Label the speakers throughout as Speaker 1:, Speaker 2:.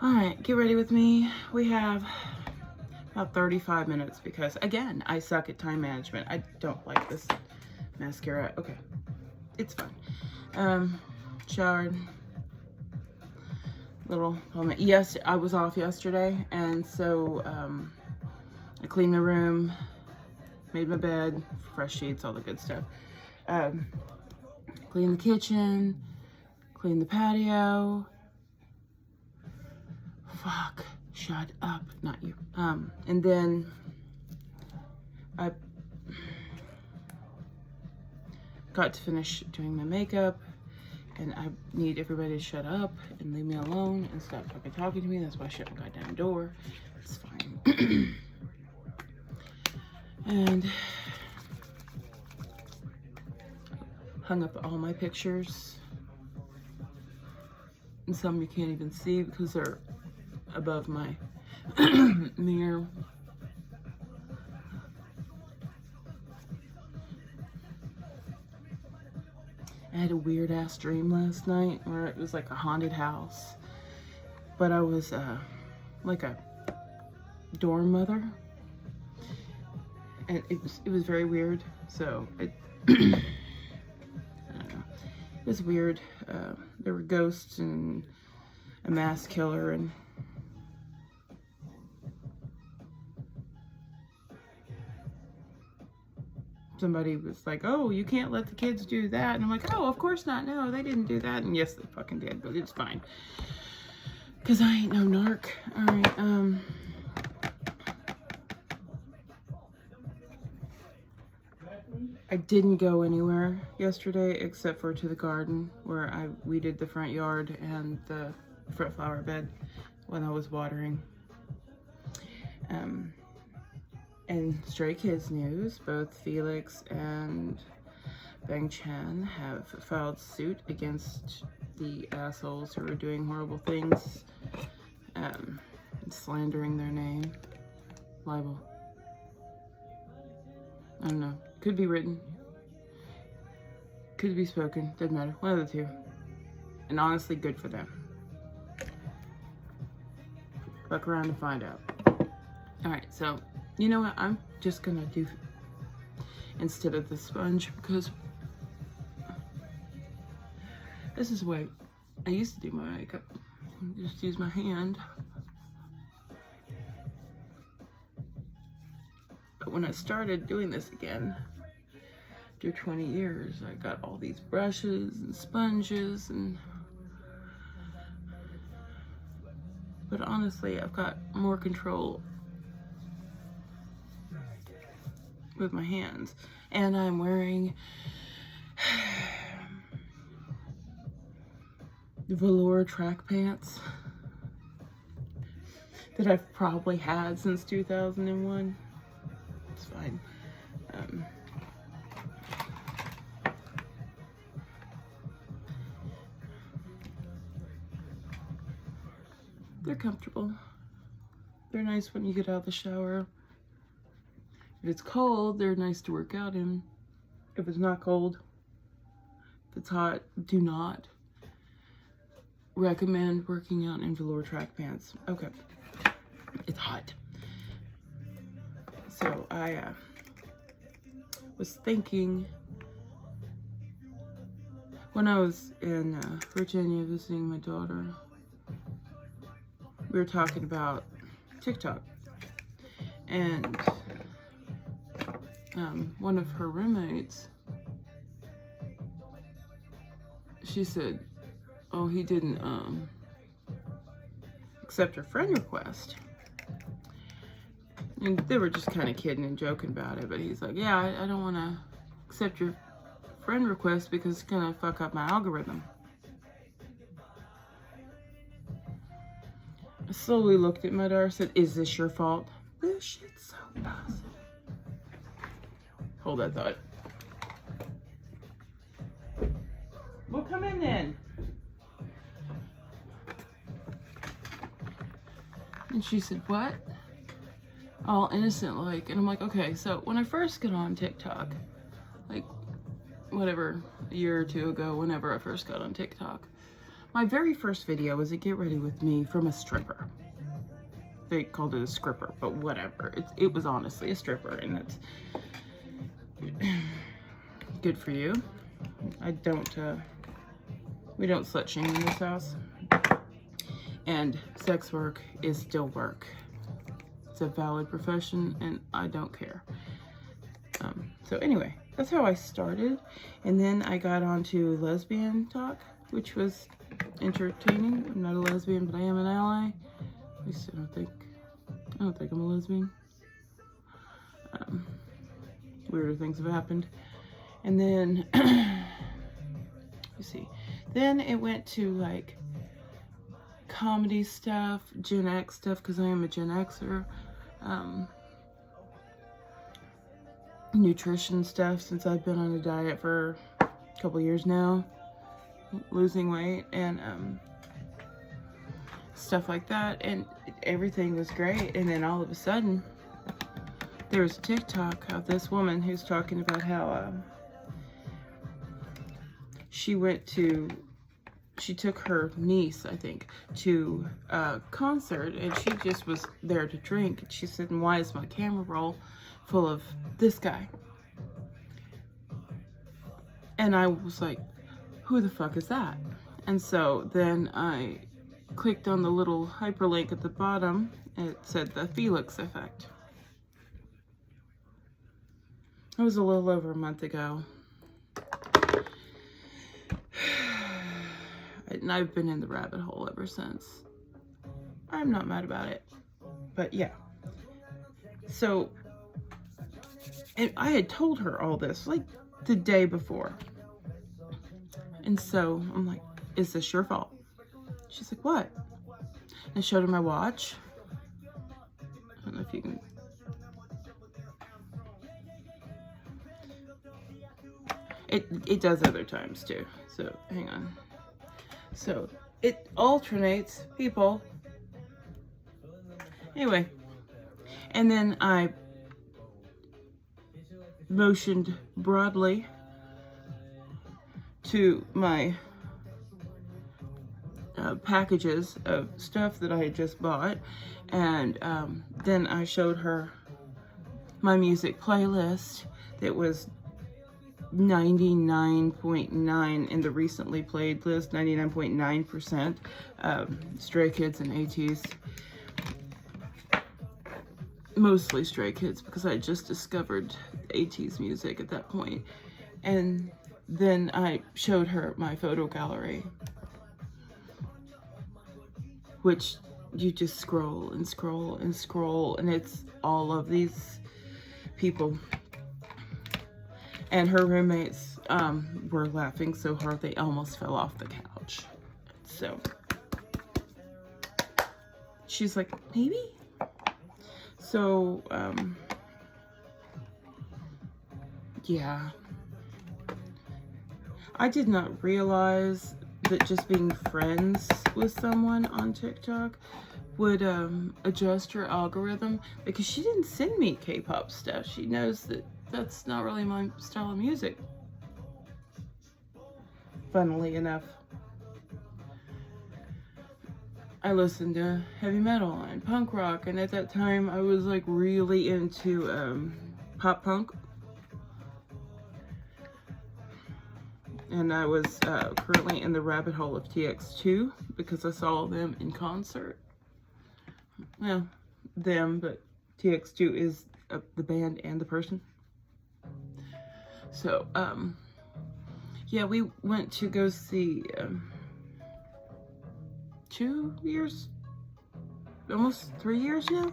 Speaker 1: All right, get ready with me. We have about 35 minutes because, again, I suck at time management. I don't like this mascara. Okay, it's fine. Showered. Little moment. Yes, I was off yesterday, and so I cleaned my room, made my bed, fresh sheets, all the good stuff. Cleaned the kitchen, cleaned the patio. Fuck, shut up, not you. And then I got to finish doing my makeup, and I need everybody to shut up and leave me alone and stop fucking talking to me. That's why I shut my goddamn door. It's fine. And hung up all my pictures. And some you can't even see because they're above my mirror. I had a weird ass dream last night where it was like a haunted house, but I was like a dorm mother, and it was very weird. So it I don't know, it was weird. There were ghosts and a mass killer, and somebody was like, oh, you can't let the kids do that. And I'm like, oh, of course not. No, they didn't do that. And yes, they fucking did, but it's fine. Because I ain't no narc. All right. I didn't go anywhere yesterday except for to the garden where I weeded the front yard and the front flower bed when I was watering. And Stray Kids news, both Felix and Bang Chan have filed suit against the assholes who are doing horrible things, slandering their name, libel. I don't know. Could be written. Could be spoken. Doesn't matter. One of the two. And honestly, good for them. Fuck around and find out. Alright, so, you know what? I'm just gonna do, instead of the sponge, because this is the way I used to do my makeup. Just use my hand. But when I started doing this again, after 20 years, I got all these brushes and sponges and... But honestly, I've got more control with my hands. And I'm wearing velour track pants that I've probably had since 2001. It's fine. They're comfortable. They're nice when you get out of the shower. If it's cold, they're nice to work out in. If it's not cold, if it's hot, do not recommend working out in velour track pants. Okay, it's hot. So I was thinking, when I was in Virginia visiting my daughter, we were talking about TikTok, and one of her roommates, she said, oh, he didn't accept her friend request. And they were just kind of kidding and joking about it, but he's like, yeah, I don't want to accept your friend request because it's going to fuck up my algorithm. I slowly looked at my daughter and said, is this your fault? This shit's so awesome. Hold that thought. Well, come in then. And she said, what? All innocent like. And I'm like, okay, so when I first got on TikTok, like whatever, a year or two ago, whenever I first got on TikTok, My very first video was a get ready with me from a stripper. They called it a scripper, but whatever. It was honestly a stripper, and it's good for you. I don't, we don't slut shame in this house. And sex work is still work. It's a valid profession, and I don't care. So anyway, that's how I started. And then I got onto lesbian talk, which was entertaining. I'm not a lesbian, but I am an ally. At least I don't think I'm a lesbian. Weirder things have happened. And then, you see, then it went to like comedy stuff, Gen X stuff, because I am a Gen Xer. Nutrition stuff, since I've been on a diet for a couple years now, losing weight, and stuff like that, and everything was great. And then all of a sudden there was a TikTok of this woman who's talking about how she took her niece, I think, to a concert, and she just was there to drink. And she said, "And why is my camera roll full of this guy?" And I was like, who the fuck is that? And so then I clicked on the little hyperlink at the bottom, and it said the Felix effect. It was a little over a month ago. And I've been in the rabbit hole ever since. I'm not mad about it. But yeah. So, and I had told her all this like the day before. And so I'm like, is this your fault? She's like, what? And I showed her my watch. I don't know if you can. It does other times too. So hang on. So it alternates people. Anyway. And then I motioned broadly to my packages of stuff that I had just bought, and then I showed her my music playlist that was 99.9 in the recently played list, 99.9% Stray Kids and ATs. Mostly Stray Kids, because I just discovered AT's music at that point. And then I showed her my photo gallery, which you just scroll and scroll and scroll, and it's all of these people. And her roommates were laughing so hard they almost fell off the couch. So she's like, maybe? So, yeah. I did not realize that just being friends with someone on TikTok would adjust your algorithm, because she didn't send me K-pop stuff. She knows that that's not really my style of music, funnily enough. I listened to heavy metal and punk rock, and at that time I was like really into pop punk. And I was currently in the rabbit hole of TX2 because I saw them in concert. Well, them, but TX2 is the band and the person. So, yeah, we went to go see 2 years, almost 3 years now,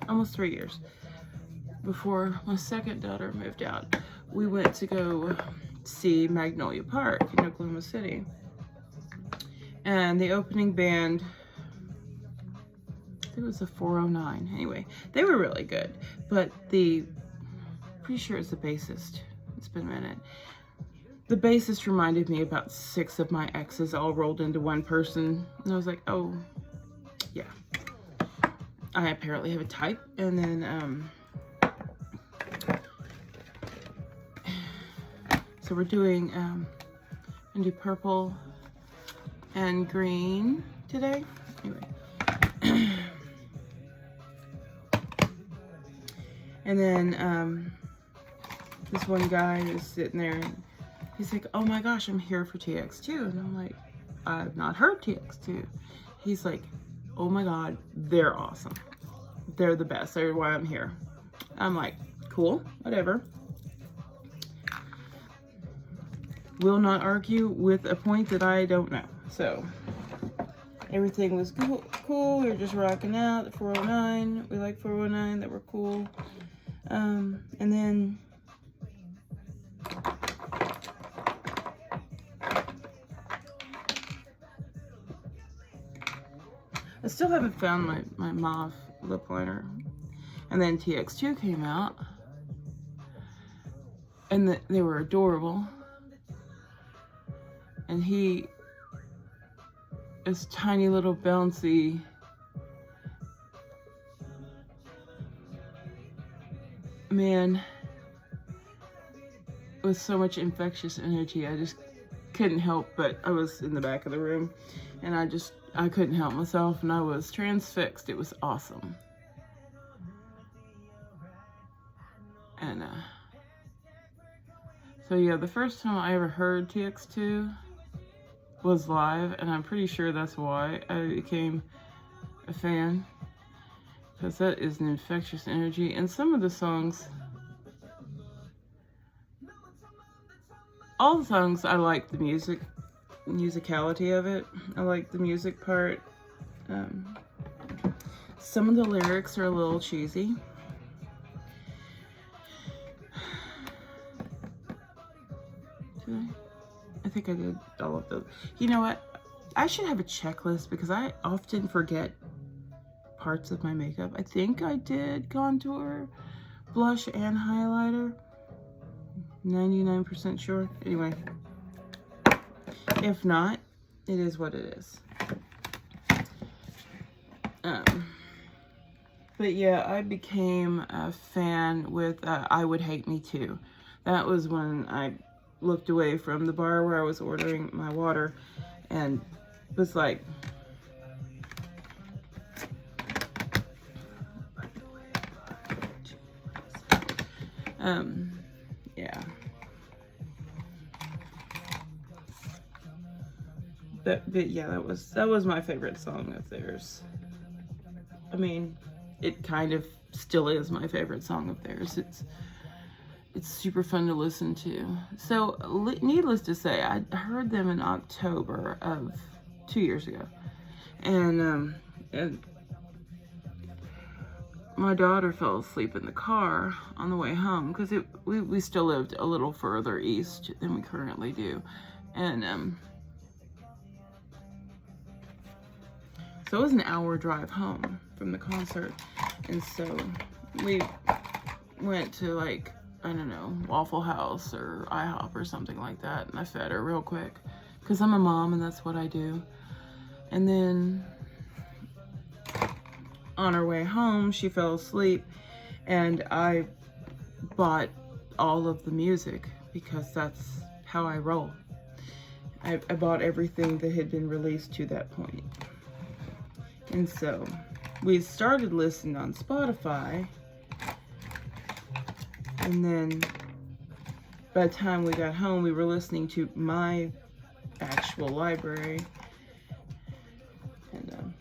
Speaker 1: almost 3 years before my second daughter moved out. We went to go see Magnolia Park in Oklahoma City, and the opening band, I think it was a 409. Anyway, they were really good, but pretty sure it's the bassist. It's been a minute. The bassist reminded me about 6 of my exes all rolled into one person, and I was like, oh, yeah. I apparently have a type. And then, so we're doing, I'm gonna do Purple and green today. Anyway. And then this one guy is sitting there and he's like, oh my gosh, I'm here for TX2. And I'm like, I've not heard TX2. He's like, oh my God, they're awesome. They're the best. They're why I'm here. I'm like, cool, whatever. Will not argue with a point that I don't know. So everything was cool. We were just rocking out. The 409. We like 409. That were cool. And then I still haven't found my mauve lip liner. And then TX2 came out. And they were adorable. And he is tiny little bouncy. Man, with so much infectious energy, I just couldn't help but, I was in the back of the room and I couldn't help myself and I was transfixed. It was awesome. And so yeah, the first time I ever heard TX2 was live, and I'm pretty sure that's why I became a fan, because that is an infectious energy. And some of the songs, all the songs, I like the musicality of it. I like the music part. Some of the lyrics are a little cheesy. I think I did all of those. You know what? I should have a checklist because I often forget parts of my makeup. I think I did contour, blush, and highlighter. 99% sure. Anyway, if not, it is what it is. But yeah, I became a fan with I Would Hate Me Too. That was when I looked away from the bar where I was ordering my water and was like, yeah. But yeah, that was my favorite song of theirs. I mean, it kind of still is my favorite song of theirs. It's super fun to listen to. So, needless to say, I heard them in October of 2 years ago. And my daughter fell asleep in the car on the way home because we still lived a little further east than we currently do. And so it was an hour drive home from the concert. And so we went to, like, I don't know, Waffle House or IHOP or something like that. And I fed her real quick because I'm a mom and that's what I do. And then on our way home, she fell asleep and I bought all of the music because that's how I roll. I bought everything that had been released to that point. And so we started listening on Spotify. And then by the time we got home, we were listening to my actual library. And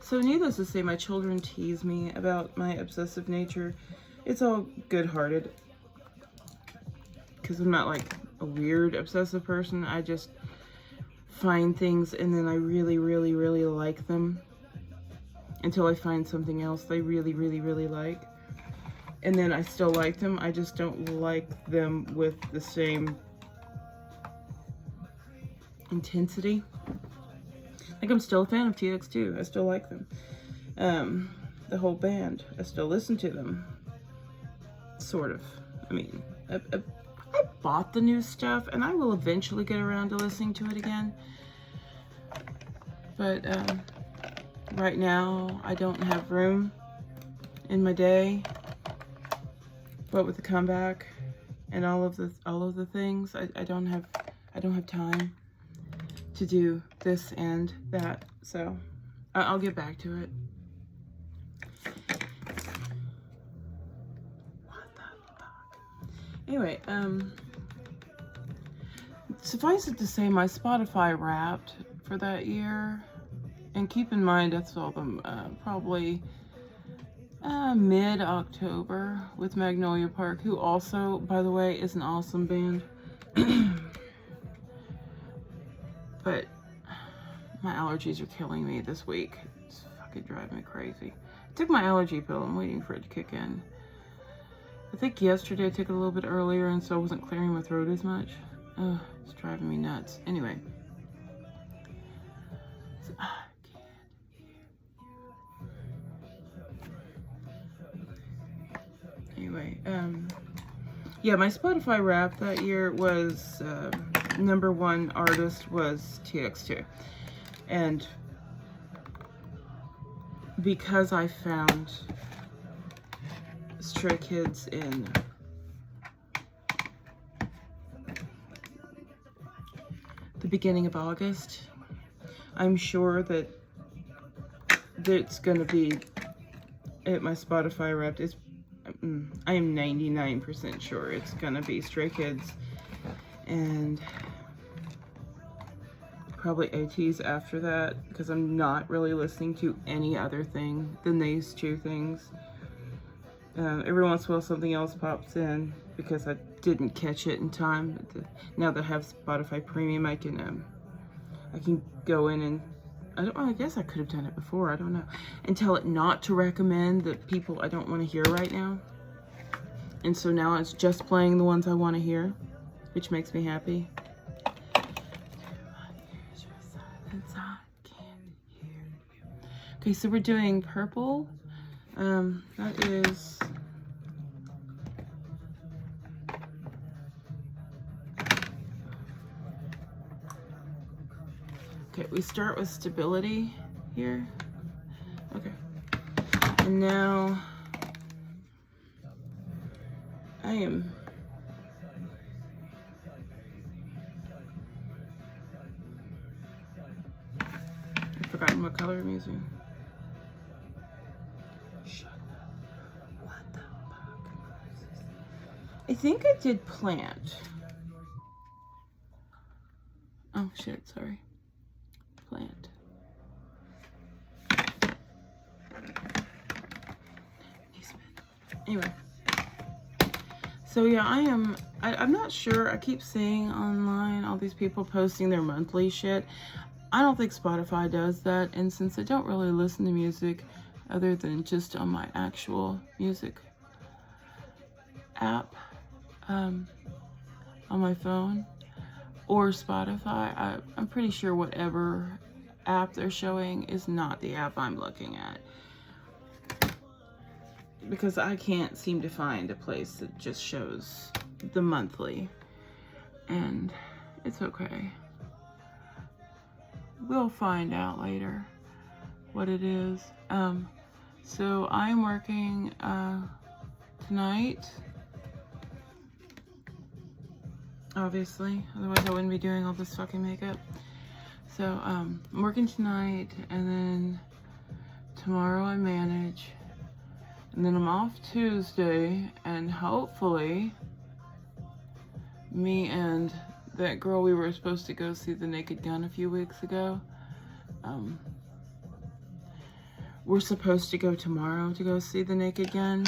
Speaker 1: so needless to say, my children tease me about my obsessive nature. It's all good-hearted because I'm not like a weird obsessive person. I just find things and then I really, really, really like them until I find something else they really, really, really like. And then I still like them. I just don't like them with the same intensity. Like, I'm still a fan of TX2. I still like them. The whole band. I still listen to them. Sort of. I mean, I bought the new stuff, and I will eventually get around to listening to it again. But right now, I don't have room in my day. But with the comeback and all of the things, I don't have time to do this and that, so I'll get back to it. What the fuck? Anyway, suffice it to say, my Spotify Wrapped for that year, and keep in mind I saw them probably mid-October with Magnolia Park, who also, by the way, is an awesome band. But my allergies are killing me this week. It's fucking driving me crazy. I took my allergy pill. I'm waiting for it to kick in. I think yesterday I took it a little bit earlier, and so I wasn't clearing my throat as much. Ugh, it's driving me nuts. Anyway. So, anyway, yeah, my Spotify Wrapped that year was, #1 artist was TX2. And because I found Stray Kids in the beginning of August, I'm sure that it's going to be at my Spotify Wrapped. I am 99% sure it's going to be Stray Kids and probably ATs after that, because I'm not really listening to any other thing than these two things. Every once in a while something else pops in because I didn't catch it in time. Now that I have Spotify Premium, I can go in and I guess I could have done it before, I don't know, and tell it not to recommend the people I don't want to hear right now. And so now it's just playing the ones I want to hear, which makes me happy. Okay, so we're doing purple. That is okay, we start with stability here. Okay. And now I've forgotten what color I'm using. Shut up. What the fuck? I think I did plant. Oh shit, sorry. Plant. Anyway. So yeah, I'm not sure. I keep seeing online all these people posting their monthly shit. I don't think Spotify does that, and since I don't really listen to music other than just on my actual music app on my phone or Spotify, I'm pretty sure whatever app they're showing is not the app I'm looking at, because I can't seem to find a place that just shows the monthly, and it's okay. We'll find out later what it is. So I'm working tonight, obviously, otherwise I wouldn't be doing all this fucking makeup. So I'm working tonight, and then tomorrow I manage, and then I'm off Tuesday, and hopefully me and that girl we were supposed to go see The Naked Gun a few weeks ago, we're supposed to go tomorrow to go see The Naked Gun.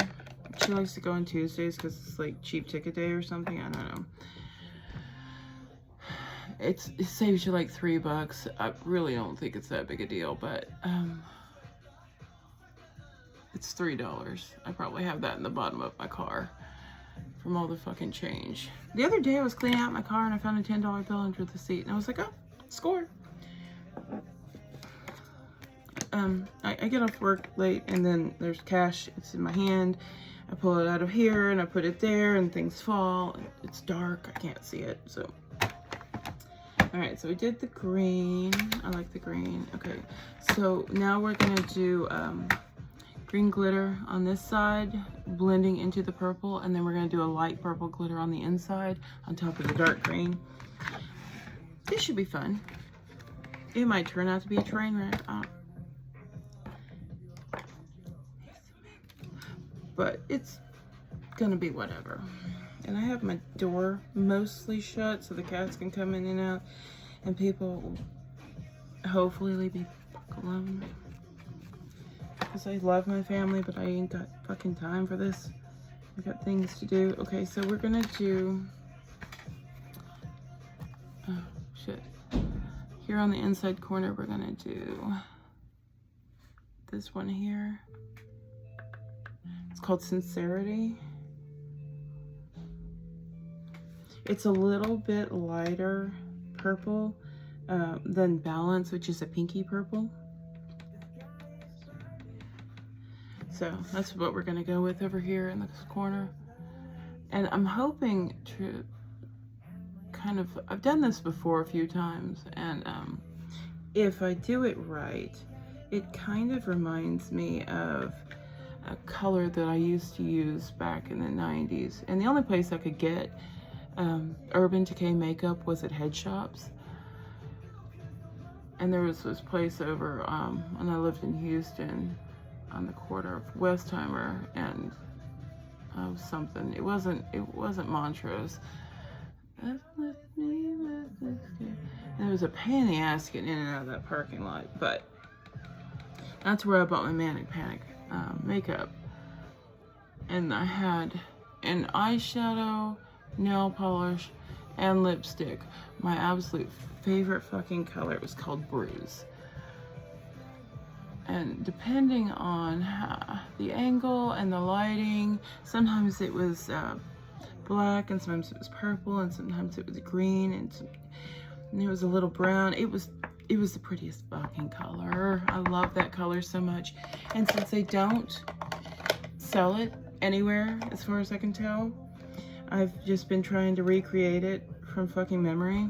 Speaker 1: She likes to go on Tuesdays because it's like cheap ticket day or something, I don't know. It saves you like $3. I really don't think it's that big a deal, but it's $3. I probably have that in the bottom of my car from all the fucking change. The other day I was cleaning out my car and I found a $10 bill under the seat, and I was like, oh, score. I get off work late, and then there's cash. It's in my hand. I pull it out of here and I put it there, and things fall. It's dark. I can't see it. So, all right. So we did the green. I like the green. Okay. So now we're gonna do green glitter on this side, blending into the purple, and then we're gonna do a light purple glitter on the inside on top of the dark green. This should be fun. It might turn out to be a train wreck. But it's gonna be whatever. And I have my door mostly shut so the cats can come in and out, and people will hopefully leave me alone. Because I love my family, but I ain't got fucking time for this. I got things to do. Okay, so we're gonna do, oh shit. Here on the inside corner, we're gonna do this one here. It's called Sincerity. It's a little bit lighter purple than Balance, which is a pinky purple. So that's what we're gonna go with over here in this corner. And I'm hoping to kind of, I've done this before a few times, and if I do it right, it kind of reminds me of a color that I used to use back in the 90s. And the only place I could get Urban Decay makeup was at head shops. And there was this place over when I lived in Houston on the corner of Westheimer and something. It wasn't Montrose. And it was a pain in the ass getting in and out of that parking lot, but that's where I bought my Manic Panic makeup. And I had an eyeshadow, nail polish, and lipstick. My absolute favorite fucking color was called Bruise. And depending on the angle and the lighting, sometimes it was black, and sometimes it was purple, and sometimes it was green, and it was a little brown. It was the prettiest fucking color. I love that color so much. And since they don't sell it anywhere, as far as I can tell, I've just been trying to recreate it from fucking memory.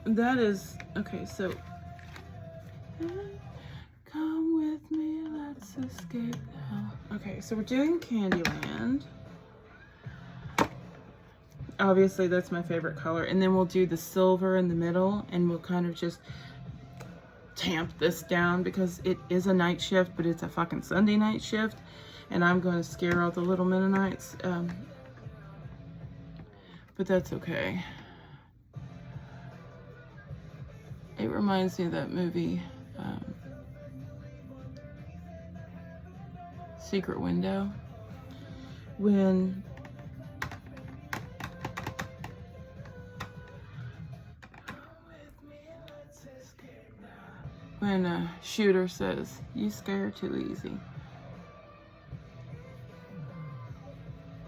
Speaker 1: That is, okay, so come with me, let's escape now. Okay, so we're doing Candyland. Obviously, that's my favorite color. And then we'll do the silver in the middle, and we'll kind of just tamp this down because it is a night shift, but it's a fucking Sunday night shift. And I'm going to scare all the little Mennonites. But that's okay. It reminds me of that movie, Secret Window, when Shooter says, "You scare too easy."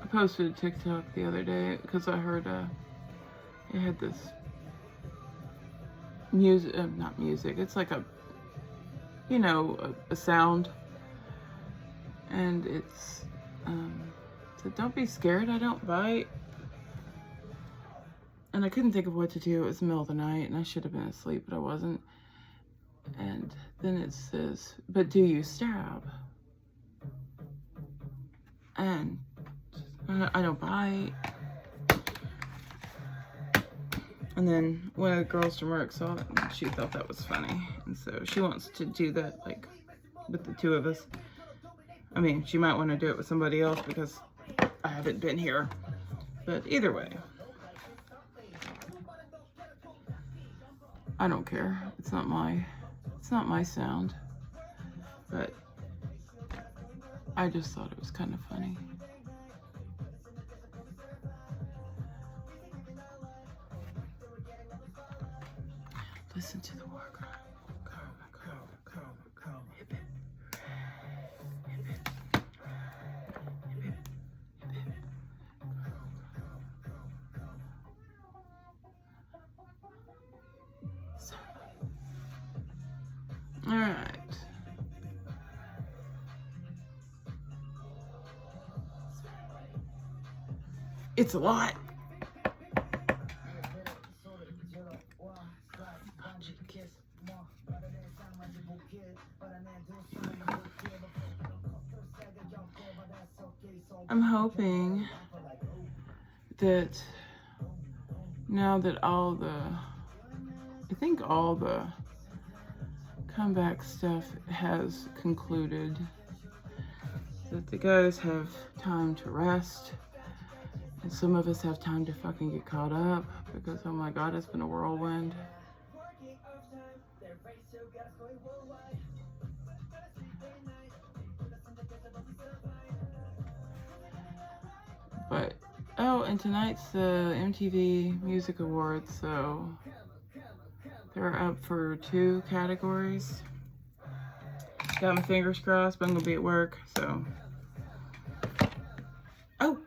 Speaker 1: I posted a TikTok the other day because I heard it had this music, not music, it's like a, you know, a sound, and it's so don't be scared, I don't bite. And I couldn't think of what to do. It was the middle of the night and I should have been asleep, but I wasn't. And then it says, but do you stab? And I don't bite. And then one of the girls from work saw it and she thought that was funny. And so she wants to do that, like, with the two of us. I mean, she might want to do it with somebody else because I haven't been here. But either way, I don't care. It's not my sound. But I just thought it was kind of funny. Listen to the war cry. Hip hip. Hip hip. Hip hip. Hip hip. So, all right. It's a lot. I'm hoping that now that all the comeback stuff has concluded, that the guys have time to rest, and some of us have time to fucking get caught up, because oh my god, it's been a whirlwind. But oh, and tonight's the MTV Music Awards, so they're up for 2 categories. Got my fingers crossed, but I'm gonna be at work, so. Oh!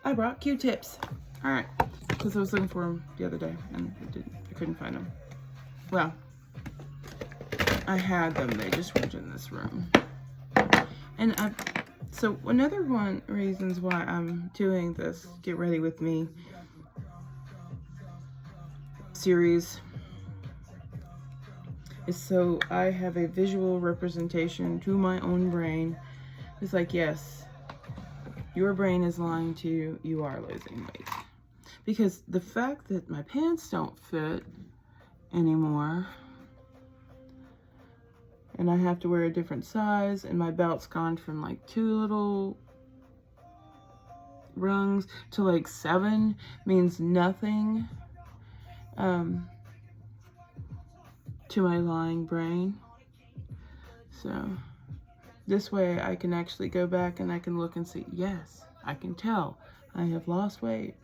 Speaker 1: I brought Q-tips. Alright, because I was looking for them the other day, and I couldn't find them. Well, I had them, they just weren't in this room. And so another reasons why I'm doing this Get Ready With Me series is so I have a visual representation to my own brain. It's like, yes, your brain is lying to you, you are losing weight. Because the fact that my pants don't fit anymore, and I have to wear a different size, and my belt's gone from like 2 little rungs to like 7, means nothing to my lying brain. So this way I can actually go back and I can look and see, yes, I can tell I have lost weight.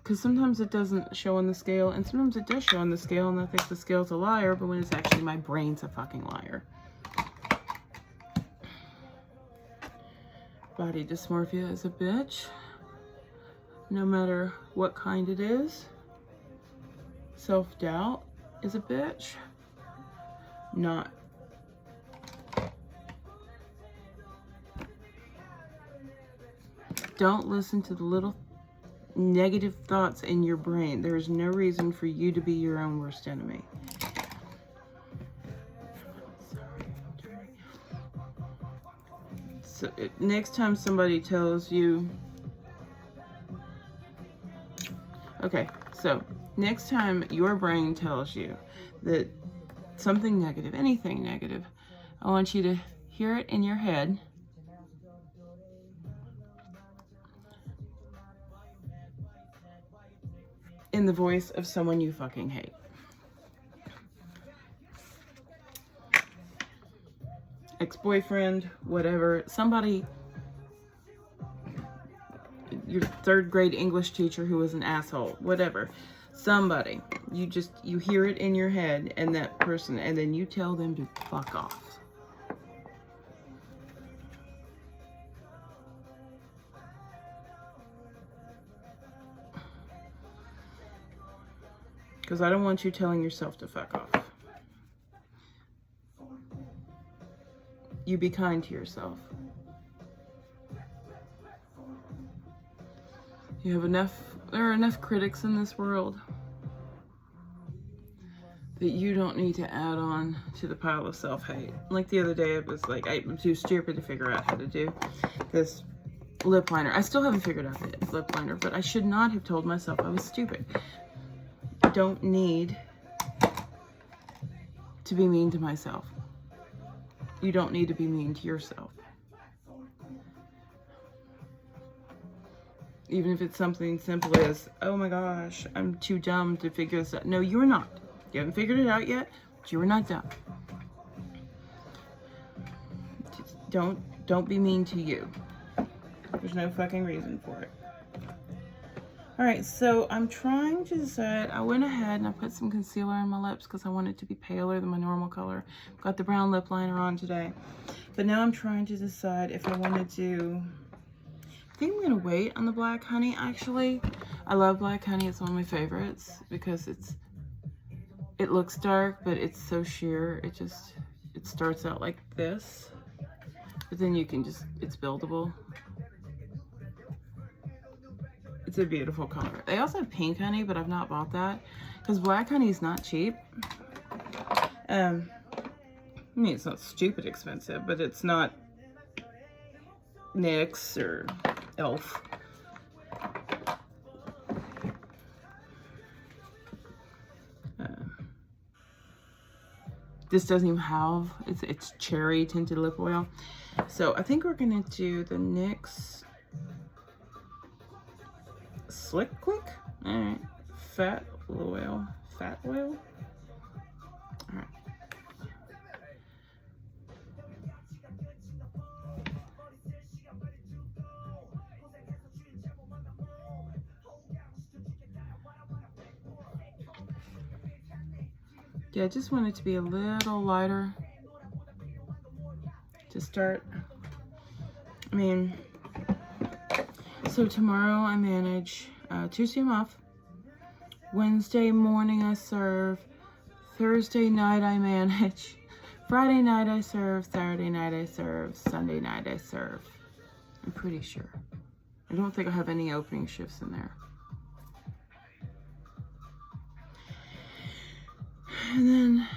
Speaker 1: Because sometimes it doesn't show on the scale, and sometimes it does show on the scale, and I think the scale's a liar, but when it's actually my brain's a fucking liar. Body dysmorphia is a bitch, no matter what kind it is. Self-doubt is a bitch. Don't listen to the little negative thoughts in your brain. There is no reason for you to be your own worst enemy. So next time somebody tells you, okay, so next time your brain tells you that something negative, anything negative, I want you to hear it in your head. In the voice of someone you fucking hate. Ex-boyfriend, whatever, somebody, your 3rd grade English teacher who was an asshole, whatever. Somebody, you hear it in your head, and that person, and then you tell them to fuck off. Because I don't want you telling yourself to fuck off. You be kind to yourself. You have there are enough critics in this world that you don't need to add on to the pile of self-hate. Like the other day, it was like, I'm too stupid to figure out how to do this lip liner. I still haven't figured out the lip liner, but I should not have told myself I was stupid. Don't need to be mean to myself. You don't need to be mean to yourself. Even if it's something simple as, oh my gosh, I'm too dumb to figure this out. No, you're not. You haven't figured it out yet, but you're not dumb. Just don't be mean to you. There's no fucking reason for it. Alright, so I'm trying to decide. I went ahead and I put some concealer on my lips because I want it to be paler than my normal color. Got the brown lip liner on today. But now I'm trying to decide if I want to do... I think I'm going to wait on the black honey, actually. I love black honey. It's one of my favorites because it looks dark, but it's so sheer. It starts out like this. But then you can it's buildable. It's a beautiful color. They also have pink honey, but I've not bought that because black honey is not cheap. I mean, it's not stupid expensive, but it's not NYX or e.l.f. This doesn't even have, it's cherry tinted lip oil. So I think we're gonna do the NYX Slick Click. All right, fat oil. All right. Yeah, I just want it to be a little lighter to start. I mean, so tomorrow I manage, Tuesday I'm off, Wednesday morning I serve, Thursday night I manage, Friday night I serve, Saturday night I serve, Sunday night I serve. I'm pretty sure. I don't think I have any opening shifts in there. And then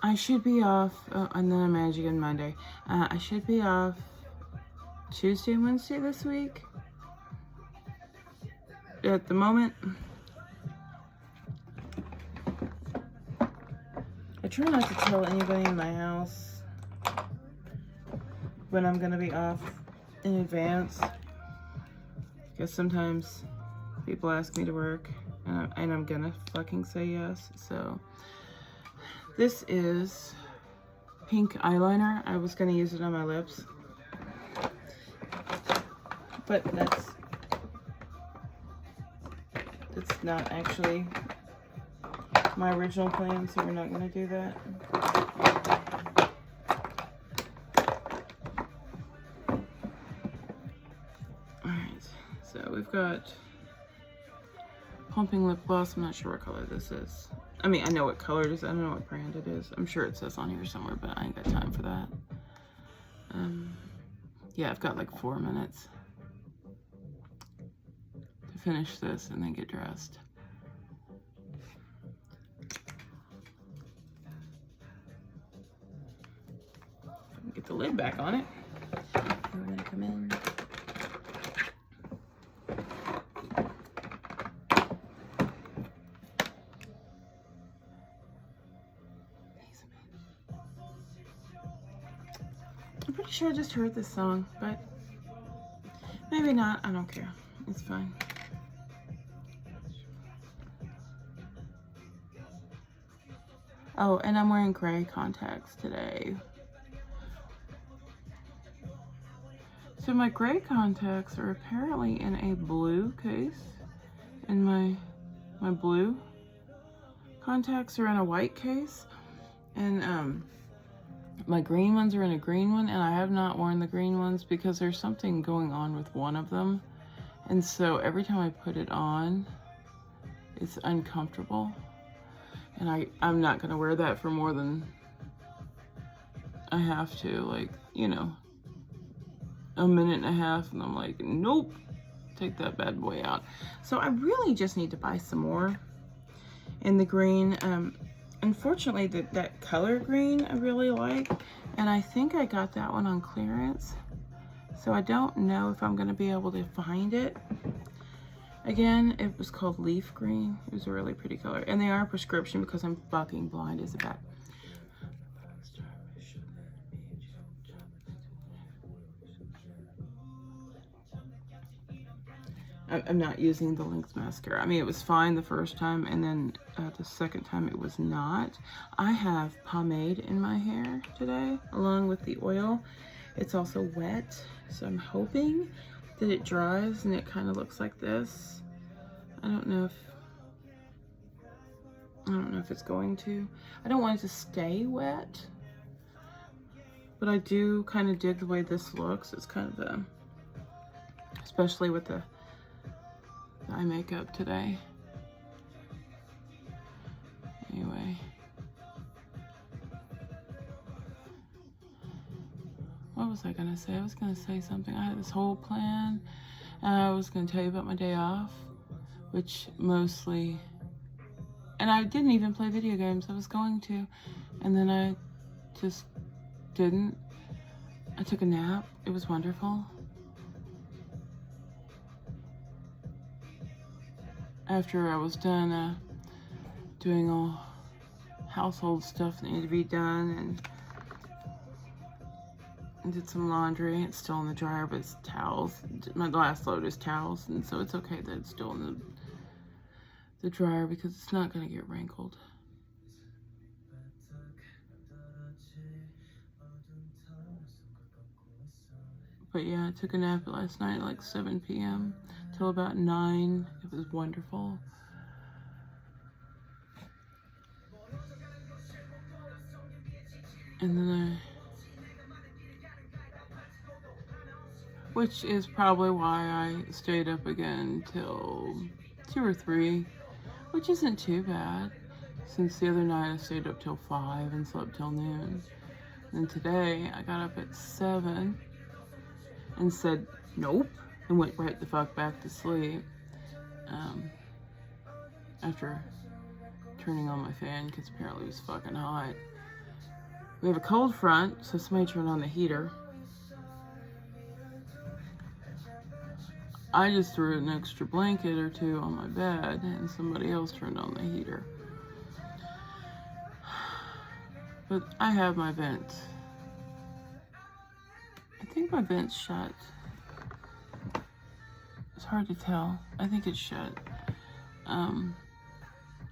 Speaker 1: I should be off, and then I'm managing on Monday. I should be off Tuesday and Wednesday this week. At the moment, I try not to tell anybody in my house when I'm gonna be off in advance, because sometimes people ask me to work, and I'm gonna fucking say yes. So this is pink eyeliner. I was gonna use it on my lips, but that's not actually my original plan, so we're not gonna do that. Alright, so we've got Pumping Lip Gloss. I'm not sure what color this is. I mean, I know what color it is. I don't know what brand it is. I'm sure it says on here somewhere, but I ain't got time for that. Yeah, I've got like 4 minutes to finish this and then get dressed. Get the lid back on it. We're gonna come in. I'm pretty sure I just heard this song, but maybe not. I don't care. It's fine. Oh, and I'm wearing gray contacts today. So my gray contacts are apparently in a blue case, and my blue contacts are in a white case, and my green ones are in a green one, and I have not worn the green ones because there's something going on with one of them, and so every time I put it on, it's uncomfortable, and I'm not gonna wear that for more than I have to, like, you know, a minute and a half, and I'm like, nope, take that bad boy out. So I really just need to buy some more in the green. Unfortunately, that color green I really like, and I think I got that one on clearance, so I don't know if I'm going to be able to find it again. It was called leaf green. It was a really pretty color, and they are prescription because I'm fucking blind as a bat. I'm not using the Lynx mascara. I mean, it was fine the first time, and then the second time it was not. I have pomade in my hair today, along with the oil. It's also wet, so I'm hoping that it dries and it kind of looks like this. I don't know if it's going to. I don't want it to stay wet, but I do kind of dig the way this looks. It's kind of a, especially with the eye makeup today. Anyway, what was I gonna say? I was gonna say something. I had this whole plan, and I was gonna tell you about my day off, which mostly, and I didn't even play video games. I was going to, and then I just didn't. I took a nap. It was wonderful. After I was done doing all household stuff that needed to be done, and did some laundry. It's still in the dryer, but it's towels. My last load is towels, and so it's okay that it's still in the dryer because it's not going to get wrinkled. But yeah, I took a nap last night at like 7 p.m. till about 9. It was wonderful. And then which is probably why I stayed up again till 2 or 3, which isn't too bad. Since the other night I stayed up till 5 and slept till noon. And today I got up at 7 and said nope and went right the fuck back to sleep after turning on my fan because apparently it was fucking hot. We have a cold front, so somebody turned on the heater. I just threw an extra blanket or 2 on my bed and somebody else turned on the heater. But I have my vents. I think my vent's shut. It's hard to tell. I think it's shut.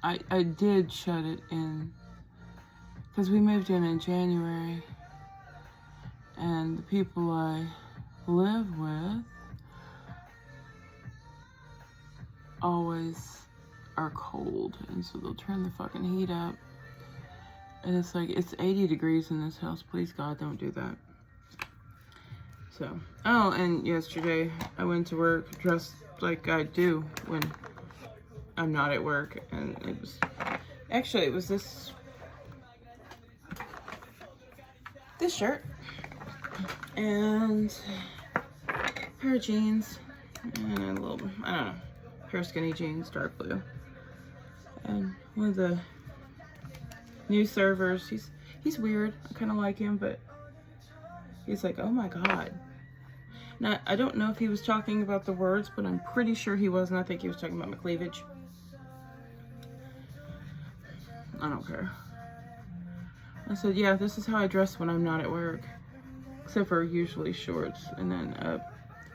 Speaker 1: I did shut it in because we moved in January, and the people I live with always are cold, and so they'll turn the fucking heat up. And it's like, it's 80 degrees in this house. Please, God, don't do that. So, oh, and yesterday I went to work dressed like I do when I'm not at work. And it was, actually, it was this shirt and a pair of jeans and a little, I don't know, pair of skinny jeans, dark blue. And one of the new servers, he's weird. I kind of like him, but he's like, oh my God. Now, I don't know if he was talking about the words, but I'm pretty sure he wasn't. I think he was talking about my cleavage. I don't care. I said, yeah, this is how I dress when I'm not at work. Except for usually shorts. And then a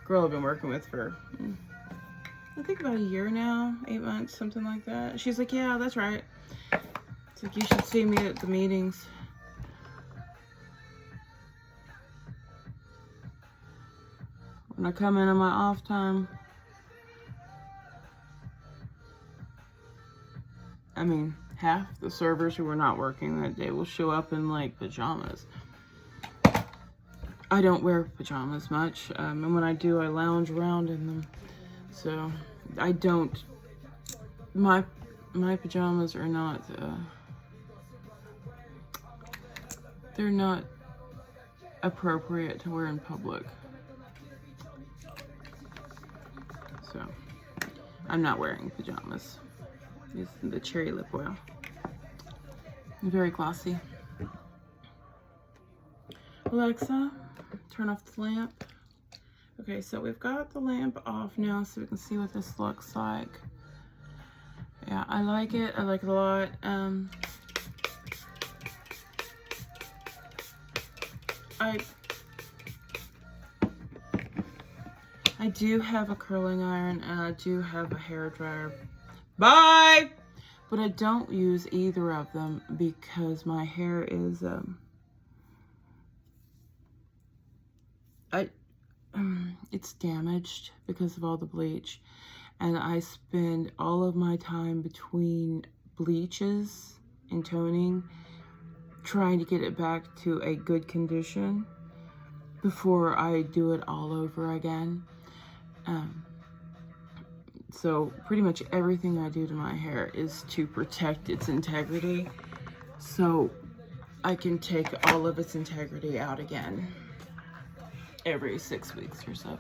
Speaker 1: girl I've been working with for, I think about a year now, 8 months, something like that. She's like, yeah, that's right. It's like, you should see me at the meetings. When I come in on my off time, I mean, half the servers who are not working that day will show up in like pajamas. I don't wear pajamas much, and when I do, I lounge around in them. So I don't, my pajamas are not, they're not appropriate to wear in public. So I'm not wearing pajamas. It's the cherry lip oil. Very glossy. Alexa, turn off the lamp. Okay, so we've got the lamp off now so we can see what this looks like. Yeah, I like it. I like it a lot. I do have a curling iron and I do have a hair dryer. Bye! But I don't use either of them because my hair is, it's damaged because of all the bleach. And I spend all of my time between bleaches and toning trying to get it back to a good condition before I do it all over again. So pretty much everything I do to my hair is to protect its integrity so I can take all of its integrity out again every 6 weeks or so.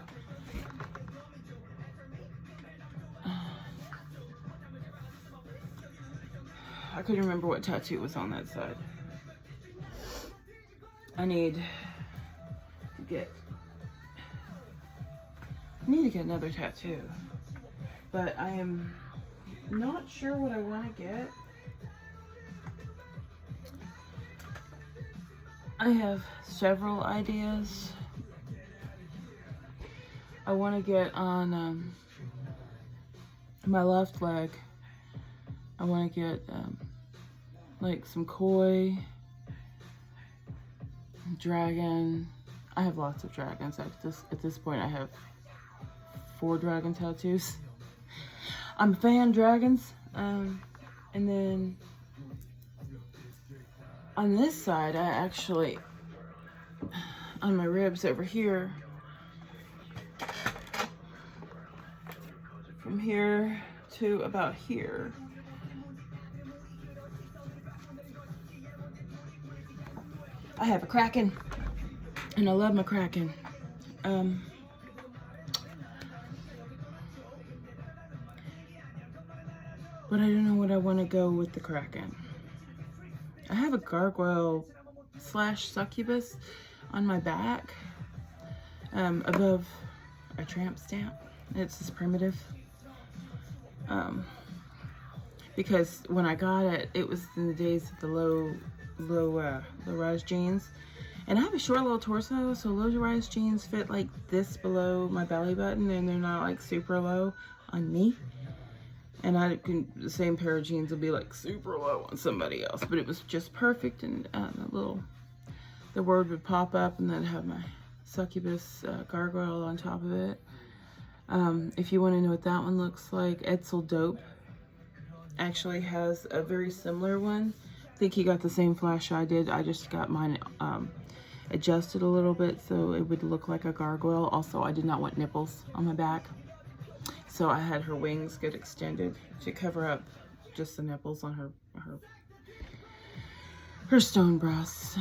Speaker 1: I couldn't remember what tattoo was on that side. I need to need to get another tattoo, but I am not sure what I want to get. I have several ideas. I want to get on my left leg. I want to get like some koi, dragon. I have lots of dragons. At this point, I have 4 dragon tattoos. I'm a fan of dragons. And then on this side, I actually, on my ribs over here, from here to about here, I have a kraken, and I love my kraken. But I don't know what I want to go with the kraken. I have a gargoyle / succubus on my back, above a tramp stamp. It's just primitive. Because when I got it, it was in the days of the low-rise jeans. And I have a short little torso, so low-rise jeans fit like this below my belly button, and they're not like super low on me. And the same pair of jeans will be like super low on somebody else, but it was just perfect. And the word would pop up, and then have my succubus gargoyle on top of it. If you want to know what that one looks like, Edsel Dope actually has a very similar one. I think he got the same flash I did. I just got mine adjusted a little bit so it would look like a gargoyle. Also, I did not want nipples on my back, so I had her wings get extended to cover up just the nipples on her stone breasts.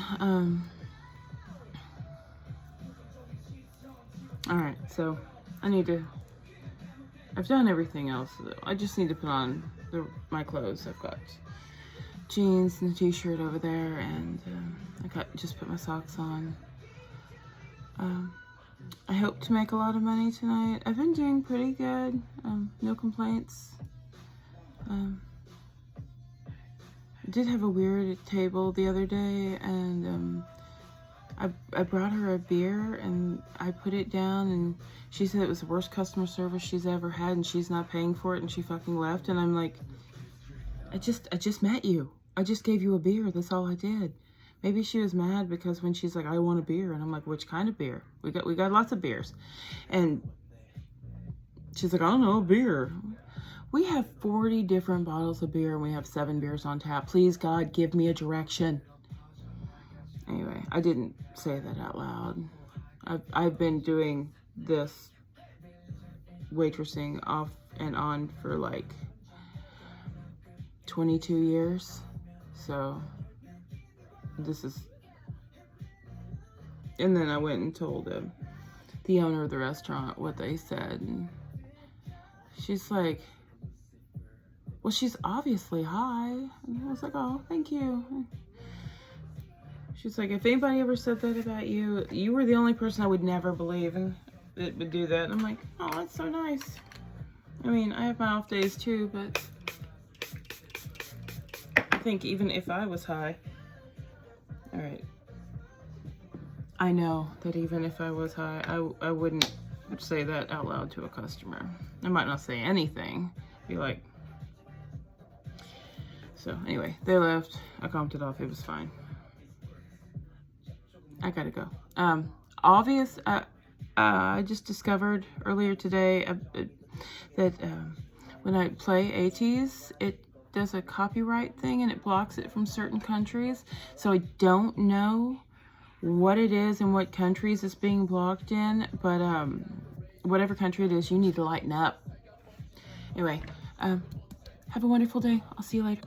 Speaker 1: Alright, so I've done everything else. I just need to put on my clothes. I've got jeans and a t-shirt over there, and just put my socks on. I hope to make a lot of money tonight. I've been doing pretty good. No complaints. I did have a weird table the other day, and I brought her a beer, and I put it down, and she said it was the worst customer service she's ever had, and she's not paying for it, and she fucking left. And I'm like, I just met you. I just gave you a beer. That's all I did. Maybe she was mad because when she's like, I want a beer, and I'm like, which kind of beer? We got lots of beers. And she's like, I don't know, beer. We have 40 different bottles of beer, and we have 7 beers on tap. Please, God, give me a direction. Anyway, I didn't say that out loud. I've been doing this waitressing off and on for like 22 years. So this is, and then I went and told the owner of the restaurant what they said, and she's like, well, she's obviously high. And I was like, oh, thank you. She's like, if anybody ever said that about you, you were the only person I would never believe and it would do that. And I'm like, oh, that's so nice. I mean, I have my off days too, but I think even if I was high, all right, I know that even if I was high, I wouldn't say that out loud to a customer. I might not say anything, be like, so anyway, they left. I comped it off. It was fine. I gotta go. I just discovered earlier today that when I play ATs, it does a copyright thing and it blocks it from certain countries. So I don't know what it is and what countries it's being blocked in, but whatever country it is, you need to lighten up. Anyway, have a wonderful day. I'll see you later.